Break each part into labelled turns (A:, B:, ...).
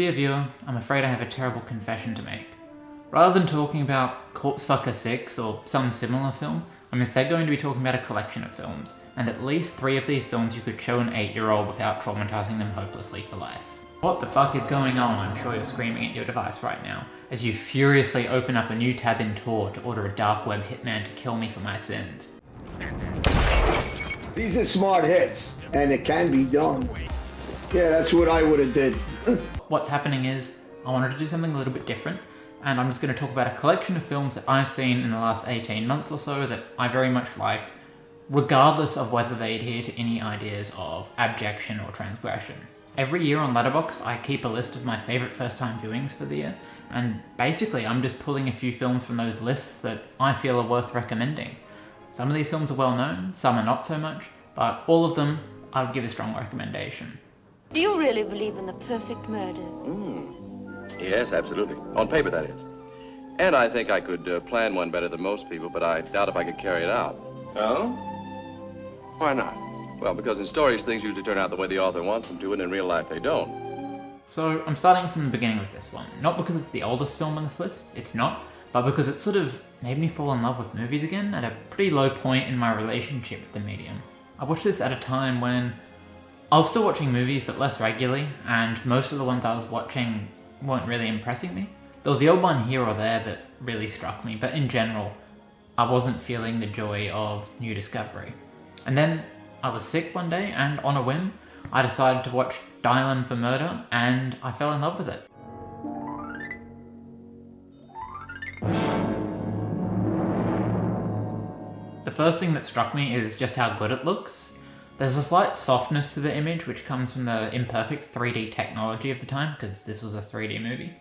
A: Dear viewer, I'm afraid I have a terrible confession to make. Rather than talking about Corpsefucker 6 or some similar film, I'm instead going to be talking about a collection of films, and at least 3 of these films you could show an 8-year-old without traumatizing them hopelessly for life. What the fuck is going on? I'm sure you're screaming at your device right now, as you furiously open up a new tab in Tor to order a dark web hitman to kill me for my sins.
B: These are smart hits, and it can be done. Yeah, that's what I would have did.
A: What's happening is, I wanted to do something a little bit different, and I'm just going to talk about a collection of films that I've seen in the last 18 months or so that I very much liked, regardless of whether they adhere to any ideas of abjection or transgression. Every year on Letterboxd, I keep a list of my favourite first-time viewings for the year, and basically I'm just pulling a few films from those lists that I feel are worth recommending. Some of these films are well known, some are not so much, but all of them I would give a strong recommendation.
C: Do you really believe in the perfect murder?
D: Yes, absolutely. On paper, that is. And I think I could plan one better than most people, but I doubt if I could carry it out.
E: Oh? Why not?
D: Well, because in stories, things usually turn out the way the author wants them to, and in real life, they don't.
A: So I'm starting from the beginning with this one. Not because it's the oldest film on this list, it's not, but because it sort of made me fall in love with movies again at a pretty low point in my relationship with the medium. I watched this at a time when I was still watching movies, but less regularly, and most of the ones I was watching weren't really impressing me. There was the odd one here or there that really struck me, but in general, I wasn't feeling the joy of new discovery. And then I was sick one day, and on a whim, I decided to watch Dial M for Murder, and I fell in love with it. The first thing that struck me is just how good it looks. There's a slight softness to the image, which comes from the imperfect 3D technology of the time, because this was a 3D movie.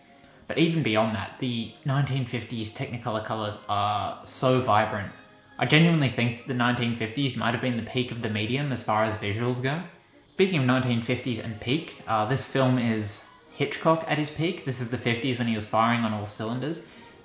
A: But even beyond that, the 1950s Technicolor colours are so vibrant. I genuinely think the 1950s might have been the peak of the medium as far as visuals go. Speaking of 1950s and peak, this film is Hitchcock at his peak. This is the 50s when he was firing on all cylinders,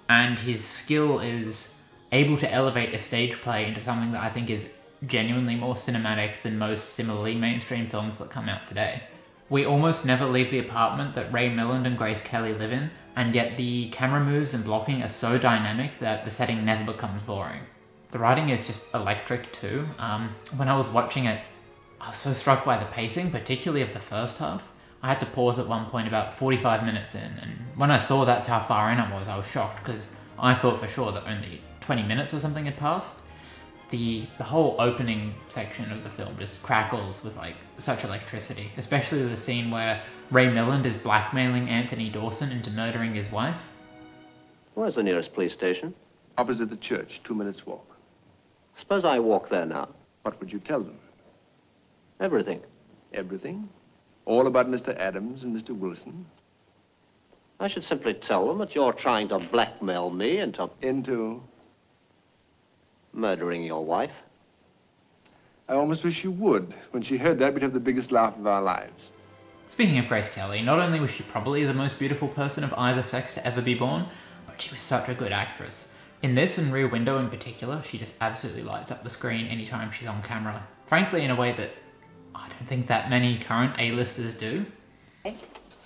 A: and his skill is able to elevate a stage play into something that I think is genuinely more cinematic than most similarly mainstream films that come out today. We almost never leave the apartment that Ray Milland and Grace Kelly live in, and yet the camera moves and blocking are so dynamic that the setting never becomes boring. The writing is just electric too. When I was watching it, I was so struck by the pacing, particularly of the first half. I had to pause at one point about 45 minutes in, and when I saw that's how far in I was shocked, because I thought for sure that only 20 minutes or something had passed. The whole opening section of the film just crackles with such electricity, especially the scene where Ray Milland is blackmailing Anthony Dawson into murdering his wife.
F: Where's the nearest police station?
E: Opposite the church, 2 minutes walk.
F: Suppose I walk there now.
E: What would you tell them?
F: Everything.
E: Everything? All about Mr. Adams and Mr. Wilson?
F: I should simply tell them that you're trying to blackmail me
E: Into?
F: Murdering your wife.
E: I almost wish you would. When she heard that, we'd have the biggest laugh of our lives.
A: Speaking of Grace Kelly, not only was she probably the most beautiful person of either sex to ever be born, but she was such a good actress. In this and Rear Window in particular, she just absolutely lights up the screen anytime she's on camera. Frankly, in a way that I don't think that many current A-listers do.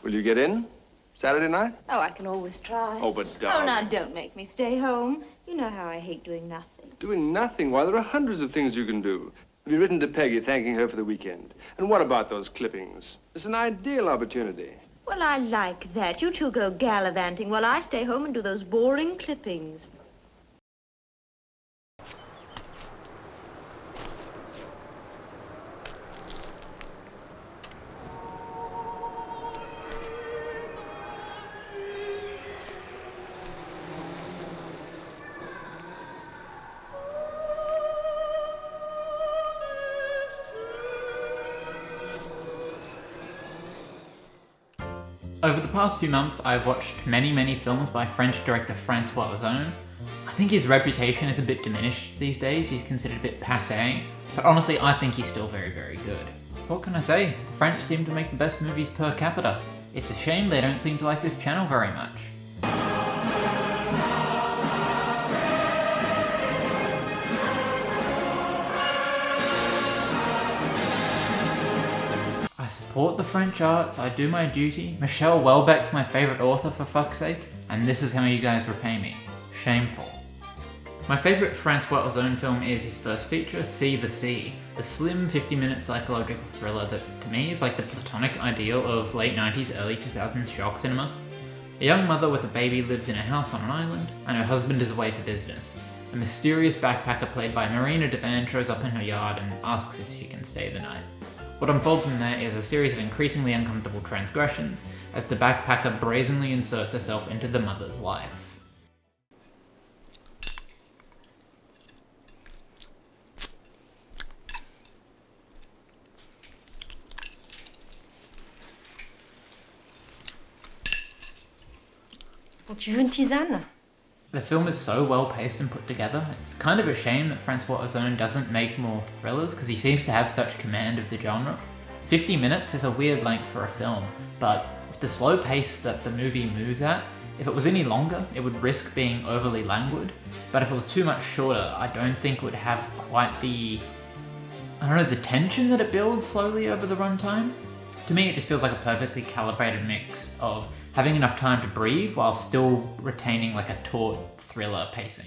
E: Will you get in? Saturday night?
C: Oh, I can always try.
E: Oh, but
C: Oh,
E: darling.
C: now don't make me stay home. You know how I hate doing nothing.
E: Doing nothing? Why, there are hundreds of things you can do. Have you written to Peggy thanking her for the weekend? And what about those clippings? It's an ideal opportunity.
C: Well, I like that. You two go gallivanting while I stay home and do those boring clippings.
A: Over the past few months, I've watched many films by French director Francois Ozon. I think his reputation is a bit diminished these days, he's considered a bit passé, but honestly I think he's still very good. What can I say? The French seem to make the best movies per capita. It's a shame they don't seem to like this channel very much. support the French arts, I do my duty. Michelle Houellebecq's my favourite author, for fuck's sake, and this is how you guys repay me. Shameful. My favourite Francois Ozon film is his first feature, See the Sea, a slim 50-minute psychological thriller that, to me, is like the platonic ideal of late 90s, early 2000s shock cinema. A young mother with a baby lives in a house on an island, and her husband is away for business. A mysterious backpacker played by Marina Devan shows up in her yard and asks if she can stay the night. What unfolds from there is a series of increasingly uncomfortable transgressions as the backpacker brazenly inserts herself into the mother's life.
G: Tu veux une tisane?
A: The film is so well paced and put together, it's kind of a shame that Francois Ozon doesn't make more thrillers because he seems to have such command of the genre. 50 minutes is a weird length for a film, but with the slow pace that the movie moves at, if it was any longer, it would risk being overly languid, but if it was too much shorter, I don't think it would have quite the, the tension that it builds slowly over the runtime. To me, it just feels like a perfectly calibrated mix of having enough time to breathe while still retaining like a taut thriller pacing.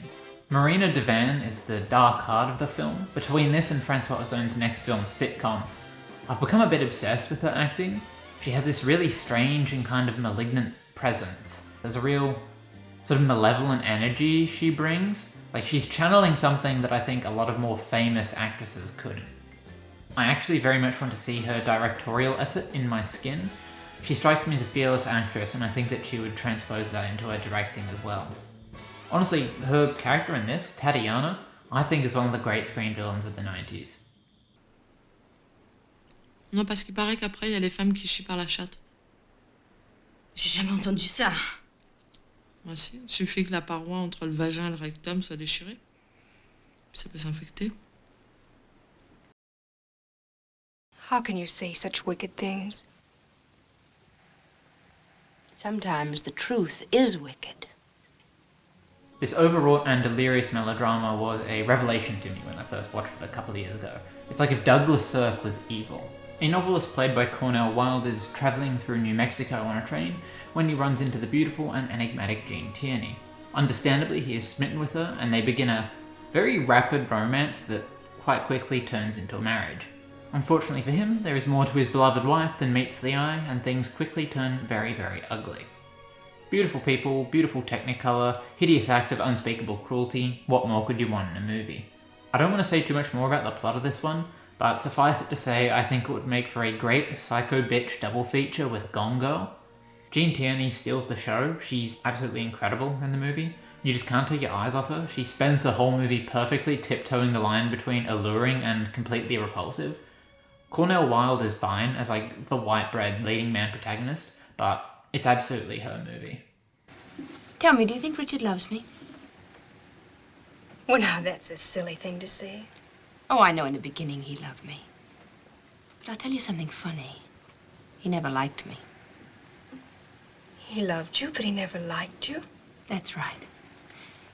A: Marina Devan is the dark heart of the film. Between this and Francois Ozon's next film, Sitcom, I've become a bit obsessed with her acting. She has this really strange and kind of malignant presence. There's a real sort of malevolent energy she brings. Like she's channeling something that I think a lot of more famous actresses couldn't. I actually very much want to see her directorial effort in My Skin. She strikes me as a fearless actress, and I think that she would transpose that into her directing as well. Honestly, her character in this, Tatiana, I think is one of the great screen villains of the 90s.
H: Non, parce qu'il paraît qu'après, il y a les femmes qui chient par la chatte.
G: J'ai jamais entendu ça.
H: Ah si, il suffit que la paroi entre le vagin et le rectum soit déchirée. Puis ça peut s'infecter.
I: How can you say such wicked things? Sometimes the truth is wicked.
A: This overwrought and delirious melodrama was a revelation to me when I first watched it a couple of years ago. It's like if Douglas Sirk was evil. A novelist played by Cornel Wilde is travelling through New Mexico on a train when he runs into the beautiful and enigmatic Jean Tierney. Understandably, he is smitten with her, and they begin a very rapid romance that quite quickly turns into a marriage. Unfortunately for him, there is more to his beloved wife than meets the eye, and things quickly turn very, very ugly. Beautiful people, beautiful technicolor, hideous acts of unspeakable cruelty, what more could you want in a movie? I don't want to say too much more about the plot of this one, but suffice it to say, I think it would make for a great psycho bitch double feature with Gone Girl. Jean Tierney steals the show, she's absolutely incredible in the movie. You just can't take your eyes off her. She spends the whole movie perfectly tiptoeing the line between alluring and completely repulsive. Cornel Wilde is fine as like the white bread leading man protagonist, but it's absolutely her movie.
I: Tell me, do you think Richard loves me?
C: Well, now, that's a silly thing to say.
I: Oh, I know in the beginning he loved me. But I'll tell you something funny. He never liked me.
C: He loved you, but he never liked you.
I: That's right.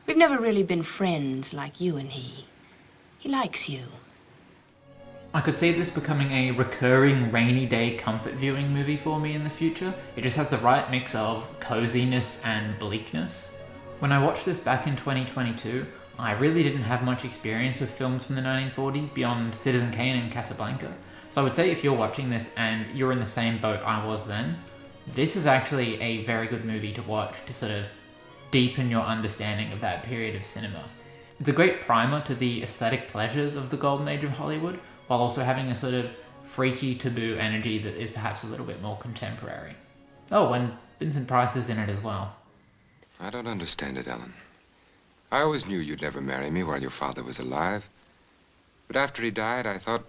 I: We've never really been friends like you and he. He likes you.
A: I could see this becoming a recurring rainy day comfort viewing movie for me in the future. It just has the right mix of coziness and bleakness. When I watched this back in 2022, I really didn't have much experience with films from the 1940s beyond Citizen Kane and Casablanca. So I would say if you're watching this and you're in the same boat I was then, this is actually a very good movie to watch to sort of deepen your understanding of that period of cinema. It's a great primer to the aesthetic pleasures of the golden age of Hollywood, while also having a sort of freaky taboo energy that is perhaps a little bit more contemporary. Oh, and Vincent Price is in it as well.
J: I don't understand it, Ellen. I always knew you'd never marry me while your father was alive. But after he died, I thought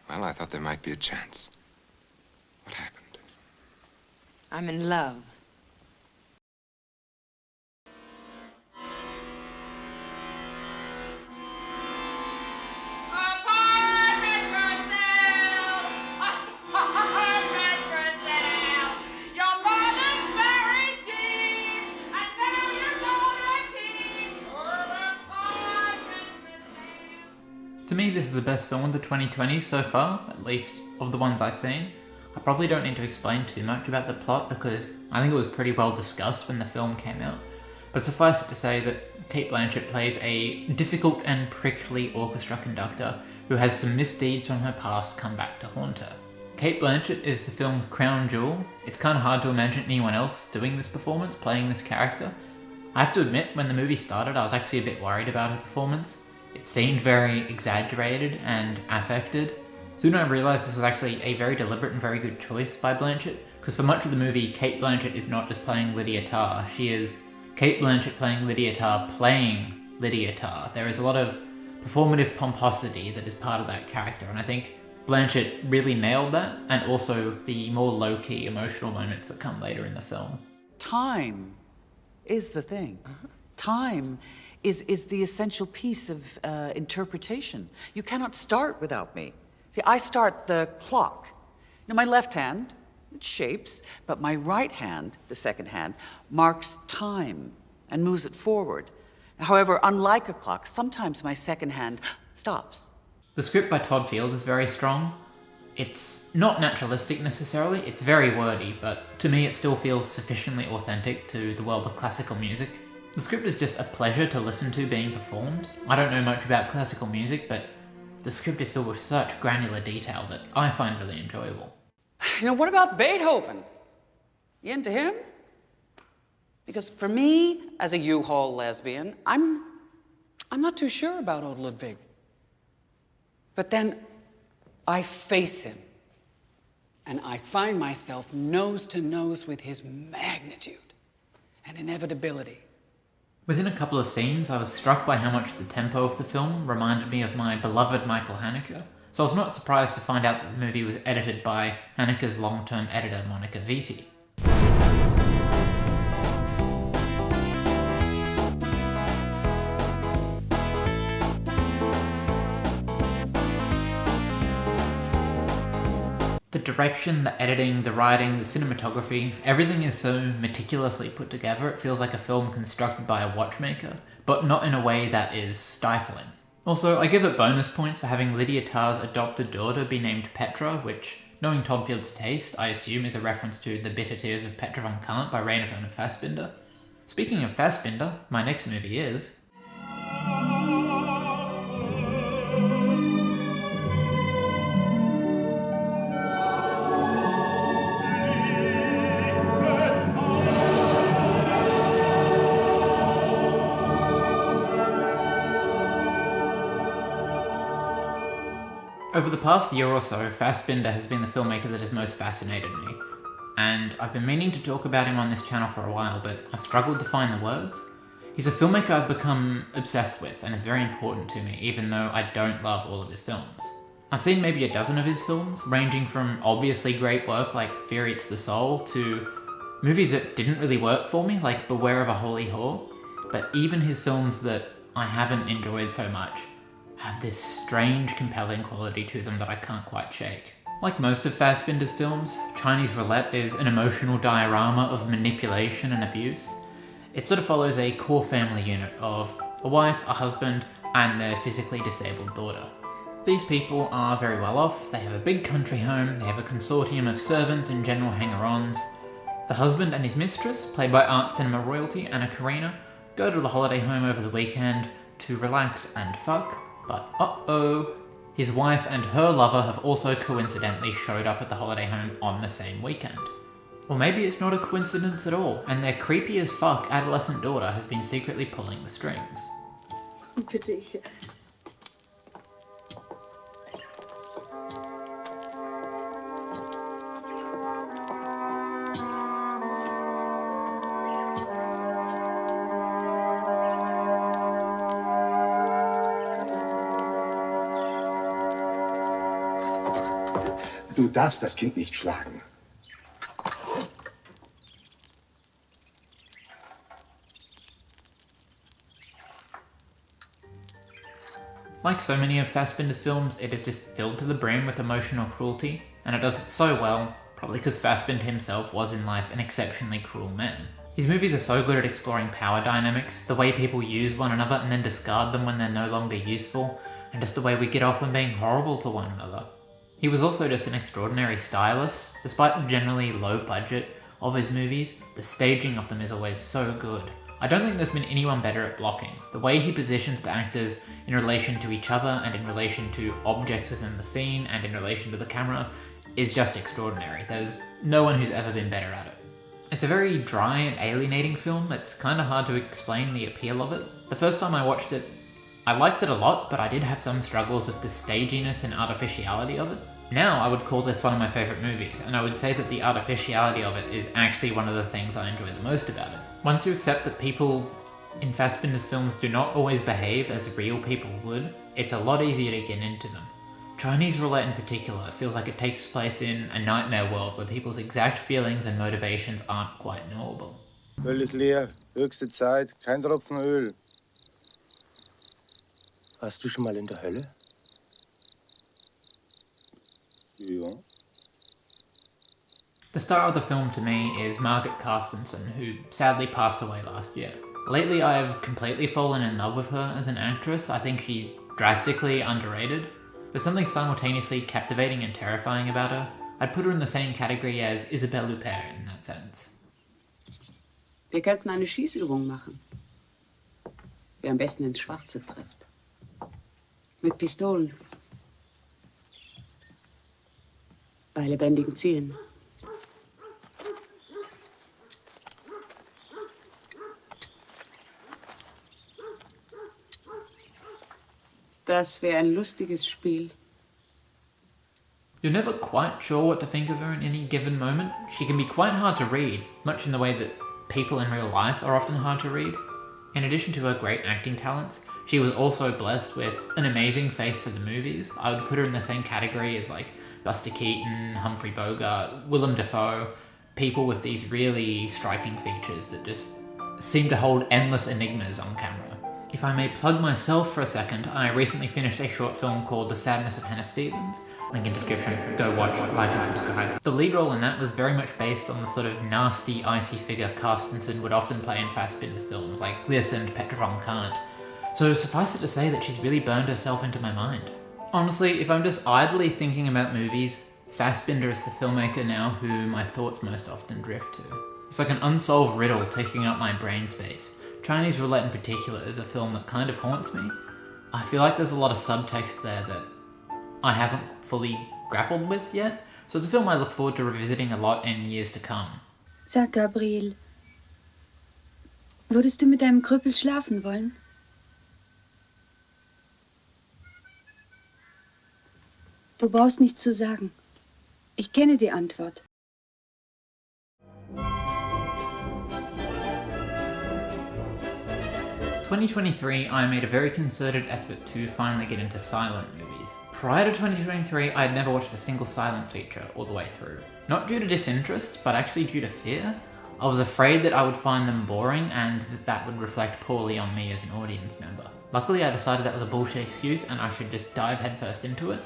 J: there might be a chance. What happened?
I: I'm in love.
A: To me, this is the best film of the 2020s so far, at least of the ones I've seen. I probably don't need to explain too much about the plot because I think it was pretty well discussed when the film came out, but suffice it to say that Cate Blanchett plays a difficult and prickly orchestra conductor who has some misdeeds from her past come back to haunt her. Cate Blanchett is the film's crown jewel. It's kind of hard to imagine anyone else doing this performance, playing this character. I have to admit, when the movie started, I was actually a bit worried about her performance. It seemed very exaggerated and affected. Soon I realised this was actually a very deliberate and very good choice by Blanchett, because for much of the movie, Cate Blanchett is not just playing Lydia Tarr, she is Cate Blanchett playing Lydia Tarr playing Lydia Tarr. There is a lot of performative pomposity that is part of that character, and I think Blanchett really nailed that, and also the more low-key emotional moments that come later in the film.
K: Time is the thing. Time is the essential piece of interpretation. You cannot start without me. See, I start the clock. Now, my left hand, it shapes, but my right hand, the second hand, marks time and moves it forward. However, unlike a clock, sometimes my second hand stops.
A: The script by Todd Field is very strong. It's not naturalistic necessarily, it's very wordy, but to me it still feels sufficiently authentic to the world of classical music. The script is just a pleasure to listen to being performed. I don't know much about classical music, but the script is filled with such granular detail that I find really enjoyable.
K: You know, what about Beethoven? You into him? Because for me, as a U-Haul lesbian, I'm not too sure about old Ludwig. But then I face him, and I find myself nose to nose with his magnitude and inevitability.
A: Within a couple of scenes, I was struck by how much the tempo of the film reminded me of my beloved Michael Haneke, so I was not surprised to find out that the movie was edited by Haneke's long-term editor, Monica Vitti. The direction, the editing, the writing, the cinematography, everything is so meticulously put together it feels like a film constructed by a watchmaker, but not in a way that is stifling. Also, I give it bonus points for having Lydia Tarr's adopted daughter be named Petra, which, knowing Todd Field's taste, I assume is a reference to The Bitter Tears of Petra von Kant by Rainer Werner Fassbinder. Speaking of Fassbinder, my next movie is... Over the past year or so, Fassbinder has been the filmmaker that has most fascinated me, and I've been meaning to talk about him on this channel for a while, but I've struggled to find the words. He's a filmmaker I've become obsessed with, and is very important to me, even though I don't love all of his films. I've seen maybe a dozen of his films, ranging from obviously great work like Fear Eats the Soul, to movies that didn't really work for me, like Beware of a Holy Whore, but even his films that I haven't enjoyed so much have this strange, compelling quality to them that I can't quite shake. Like most of Fassbinder's films, Chinese Roulette is an emotional diorama of manipulation and abuse. It sort of follows a core family unit of a wife, a husband, and their physically disabled daughter. These people are very well off, they have a big country home, they have a consortium of servants and general hanger-ons. The husband and his mistress, played by art cinema royalty Anna Karina, go to the holiday home over the weekend to relax and fuck. But uh-oh, his wife and her lover have also coincidentally showed up at the holiday home on the same weekend. Or maybe it's not a coincidence at all, and their creepy as fuck adolescent daughter has been secretly pulling the strings.
C: Patricia.
L: Du darfst das Kind nicht schlagen.
A: Like so many of Fassbinder's films, it is just filled to the brim with emotional cruelty, and it does it so well, probably because Fassbinder himself was in life an exceptionally cruel man. His movies are so good at exploring power dynamics, the way people use one another and then discard them when they're no longer useful, and just the way we get off on being horrible to one another. He was also just an extraordinary stylist. Despite the generally low budget of his movies, the staging of them is always so good. I don't think there's been anyone better at blocking. The way he positions the actors in relation to each other and in relation to objects within the scene and in relation to the camera is just extraordinary. There's no one who's ever been better at it. It's a very dry and alienating film. It's kind of hard to explain the appeal of it. The first time I watched it, I liked it a lot, but I did have some struggles with the staginess and artificiality of it. Now I would call this one of my favourite movies, and I would say that the artificiality of it is actually one of the things I enjoy the most about it. Once you accept that people in Fassbinder's films do not always behave as real people would, it's a lot easier to get into them. Chinese Roulette in particular feels like it takes place in a nightmare world where people's exact feelings and motivations aren't quite knowable.
L: Völlig leer. Höchste Zeit. Kein Tropfen Öl. Warst du schon mal in der Hölle? Ja.
A: The star of the film to me is Margaret Carstensen, who sadly passed away last year. Lately I've completely fallen in love with her as an actress. I think she's drastically underrated. There's something simultaneously captivating and terrifying about her. I'd put her in the same category as Isabelle Huppert in that sense.
M: Wir könnten eine Schießübung machen. Wer am besten ins Schwarze trifft. Mit Pistolen. Bei lebendigen Zielen. Das wäre ein lustiges Spiel.
A: You're never quite sure what to think of her in any given moment. She can be quite hard to read, much in the way that people in real life are often hard to read. In addition to her great acting talents, she was also blessed with an amazing face for the movies. I would put her in the same category as like Buster Keaton, Humphrey Bogart, Willem Dafoe, people with these really striking features that just seem to hold endless enigmas on camera. If I may plug myself for a second, I recently finished a short film called The Sadness of Hanna Stevens. Link in description, go watch it, like and subscribe. The lead role in that was very much based on the sort of nasty, icy figure Carstensen would often play in Fassbinder's films, like this and Petra von Kant. So suffice it to say that she's really burned herself into my mind. Honestly, if I'm just idly thinking about movies, Fassbinder is the filmmaker now who my thoughts most often drift to. It's like an unsolved riddle taking up my brain space. Chinese Roulette in particular is a film that kind of haunts me. I feel like there's a lot of subtext there that I haven't fully grappled with yet, so it's a film I look forward to revisiting a lot in years to come.
N: Sag, Gabriel, würdest du mit deinem Krüppel schlafen wollen? Du brauchst nichts zu sagen. Ich kenne die Antwort.
A: 2023, I made a very concerted effort to finally get into silent movies. Prior to 2023, I had never watched a single silent feature all the way through. Not due to disinterest, but actually due to fear. I was afraid that I would find them boring and that would reflect poorly on me as an audience member. Luckily, I decided that was a bullshit excuse and I should just dive headfirst into it.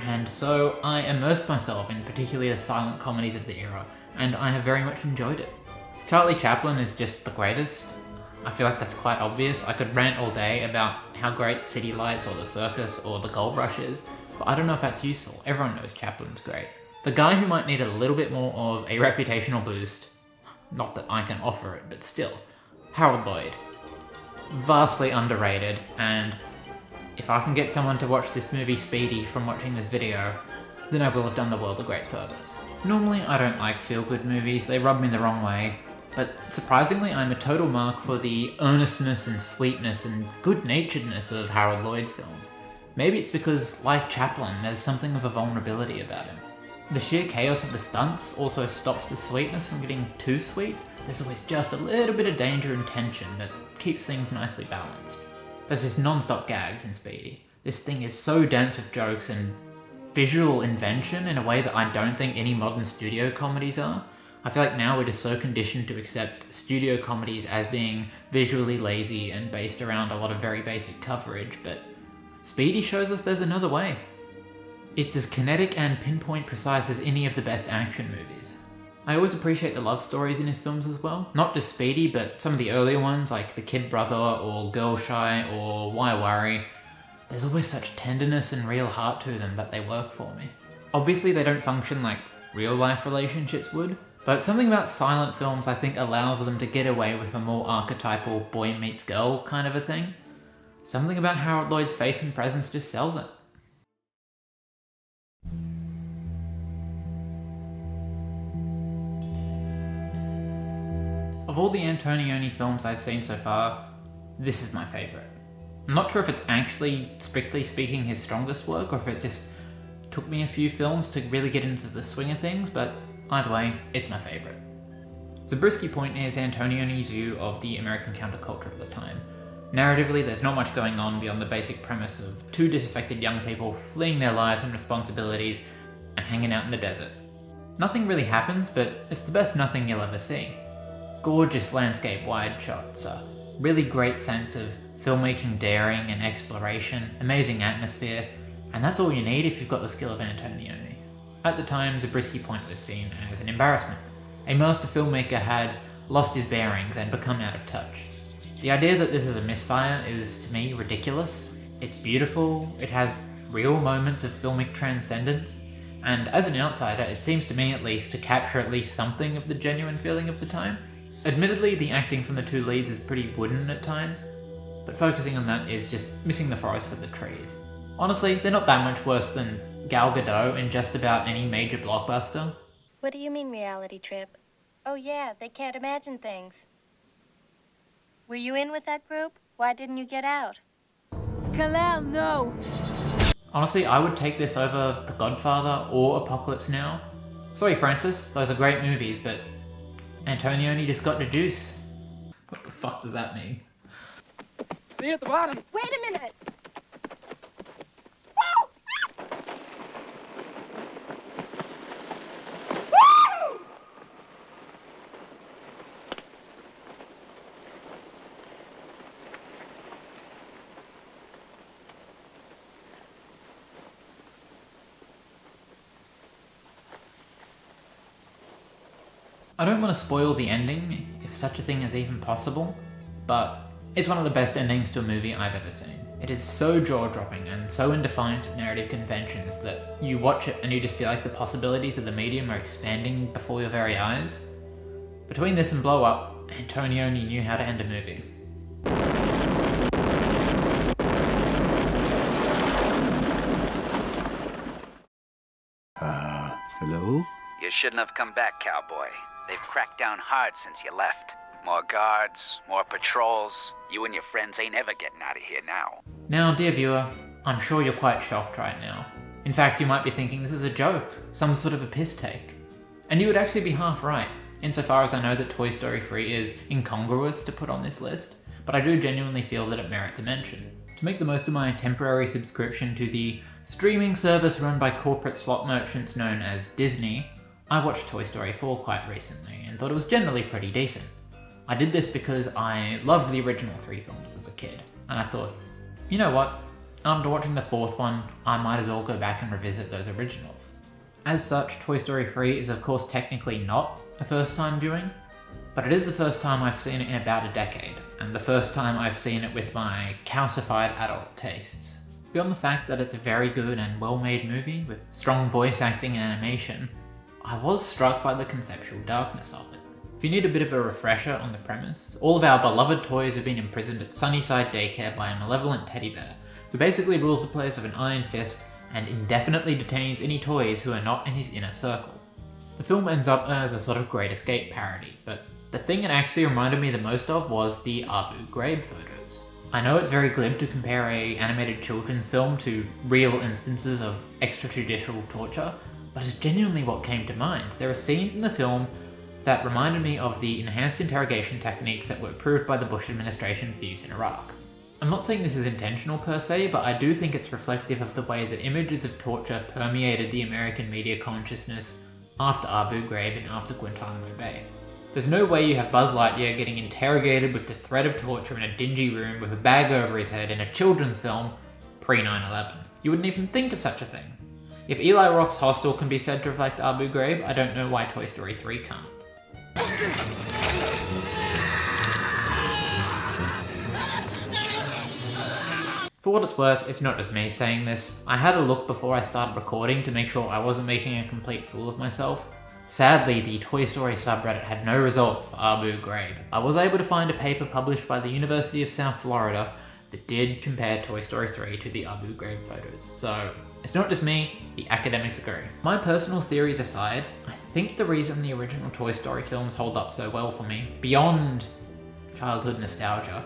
A: And so I immersed myself in particularly the silent comedies of the era, and I have very much enjoyed it. Charlie Chaplin is just the greatest. I feel like that's quite obvious. I could rant all day about how great City Lights or The Circus or The Gold Rush is, but I don't know if that's useful. Everyone knows Chaplin's great. The guy who might need a little bit more of a reputational boost, not that I can offer it, but still, Harold Lloyd. Vastly underrated, and if I can get someone to watch this movie Speedy from watching this video, then I will have done the world a great service. Normally I don't like feel-good movies, they rub me the wrong way, but surprisingly I'm a total mark for the earnestness and sweetness and good-naturedness of Harold Lloyd's films. Maybe it's because, like Chaplin, there's something of a vulnerability about him. The sheer chaos of the stunts also stops the sweetness from getting too sweet. There's always just a little bit of danger and tension that keeps things nicely balanced. There's just non-stop gags in Speedy. This thing is so dense with jokes and visual invention in a way that I don't think any modern studio comedies are. I feel like now we're just so conditioned to accept studio comedies as being visually lazy and based around a lot of very basic coverage, but Speedy shows us there's another way. It's as kinetic and pinpoint precise as any of the best action movies. I always appreciate the love stories in his films as well. Not just Speedy, but some of the earlier ones like The Kid Brother or Girl Shy or Why Worry. There's always such tenderness and real heart to them that they work for me. Obviously they don't function like real life relationships would, but something about silent films I think allows them to get away with a more archetypal boy meets girl kind of a thing. Something about Harold Lloyd's face and presence just sells it. Of all the Antonioni films I've seen so far, this is my favourite. I'm not sure if it's actually, strictly speaking, his strongest work, or if it just took me a few films to really get into the swing of things, but either way, it's my favourite. Zabriskie Point is Antonioni's view of the American counterculture of the time. Narratively, there's not much going on beyond the basic premise of two disaffected young people fleeing their lives and responsibilities and hanging out in the desert. Nothing really happens, but it's the best nothing you'll ever see. Gorgeous landscape wide shots, a really great sense of filmmaking daring and exploration, amazing atmosphere, and that's all you need if you've got the skill of Antonioni. At the time, Zabriskie Point was seen as an embarrassment. A master filmmaker had lost his bearings and become out of touch. The idea that this is a misfire is, to me, ridiculous. It's beautiful, it has real moments of filmic transcendence, and as an outsider, it seems to me at least to capture at least something of the genuine feeling of the time. Admittedly, the acting from the two leads is pretty wooden at times, but focusing on that is just missing the forest for the trees. Honestly, they're not that much worse than Gal Gadot in just about any major blockbuster.
O: What do you mean, reality trip? Oh yeah, they can't imagine things. Were you in with that group? Why didn't you get out?
P: Kalel, no!
A: Honestly, I would take this over The Godfather or Apocalypse Now. Sorry Francis, those are great movies, but Antonioni just got the juice. What the fuck does that mean?
P: See you at the bottom. Wait a minute!
A: I don't want to spoil the ending, if such a thing is even possible, but it's one of the best endings to a movie I've ever seen. It is so jaw-dropping and so in defiance of narrative conventions that you watch it and you just feel like the possibilities of the medium are expanding before your very eyes. Between this and Blow Up, Antonioni knew how to end a movie.
Q: Hello?
R: You shouldn't have come back, cowboy. They've cracked down hard since you left. More guards, more patrols. You and your friends ain't ever getting out of here now.
A: Now, dear viewer, I'm sure you're quite shocked right now. In fact, you might be thinking this is a joke, some sort of a piss take. And you would actually be half right, insofar as I know that Toy Story 3 is incongruous to put on this list, but I do genuinely feel that it merits a mention. To make the most of my temporary subscription to the streaming service run by corporate slot merchants known as Disney, I watched Toy Story 4 quite recently and thought it was generally pretty decent. I did this because I loved the original 3 films as a kid, and I thought, you know what, after watching the 4th one, I might as well go back and revisit those originals. As such, Toy Story 3 is of course technically not a first time viewing, but it is the first time I've seen it in about a decade, and the first time I've seen it with my calcified adult tastes. Beyond the fact that it's a very good and well-made movie with strong voice acting and animation, I was struck by the conceptual darkness of it. If you need a bit of a refresher on the premise, all of our beloved toys have been imprisoned at Sunnyside Daycare by a malevolent teddy bear, who basically rules the place with an iron fist and indefinitely detains any toys who are not in his inner circle. The film ends up as a sort of Great Escape parody, but the thing it actually reminded me the most of was the Abu Ghraib photos. I know it's very glib to compare an animated children's film to real instances of extrajudicial torture, but it's genuinely what came to mind. There are scenes in the film that reminded me of the enhanced interrogation techniques that were approved by the Bush administration for use in Iraq. I'm not saying this is intentional per se, but I do think it's reflective of the way that images of torture permeated the American media consciousness after Abu Ghraib and after Guantanamo Bay. There's no way you have Buzz Lightyear getting interrogated with the threat of torture in a dingy room with a bag over his head in a children's film pre-9/11. You wouldn't even think of such a thing. If Eli Roth's Hostel can be said to reflect Abu Ghraib, I don't know why Toy Story 3 can't. For For what it's worth, it's not just me saying this. I had a look before I started recording to make sure I wasn't making a complete fool of myself. Sadly, the Toy Story subreddit had no results for Abu Ghraib. I was able to find a paper published by the University of South Florida that did compare Toy Story 3 to the Abu Ghraib photos. So, it's not just me, the academics agree. My personal theories aside, I think the reason the original Toy Story films hold up so well for me, beyond childhood nostalgia,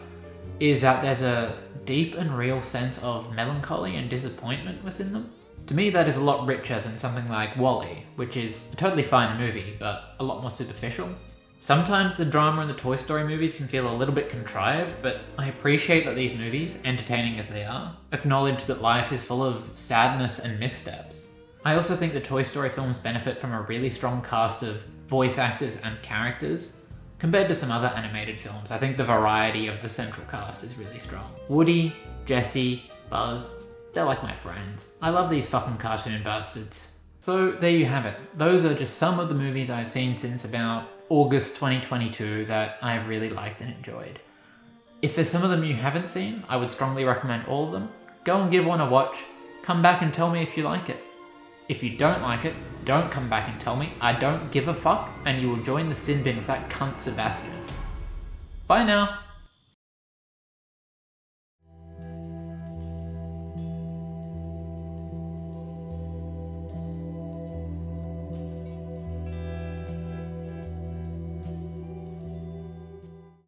A: is that there's a deep and real sense of melancholy and disappointment within them. To me, that is a lot richer than something like WALL-E, which is a totally fine movie, but a lot more superficial. Sometimes the drama in the Toy Story movies can feel a little bit contrived, but I appreciate that these movies, entertaining as they are, acknowledge that life is full of sadness and missteps. I also think the Toy Story films benefit from a really strong cast of voice actors and characters. Compared to some other animated films, I think the variety of the central cast is really strong. Woody, Jessie, Buzz, they're like my friends. I love these fucking cartoon bastards. So there you have it. Those are just some of the movies I've seen since about August 2022 that I've really liked and enjoyed. If there's some of them you haven't seen, I would strongly recommend all of them. Go and give one a watch. Come back and tell me if you like it. If you don't like it, don't come back and tell me. I don't give a fuck, and you will join the sin bin with that cunt Sebastian. Bye now.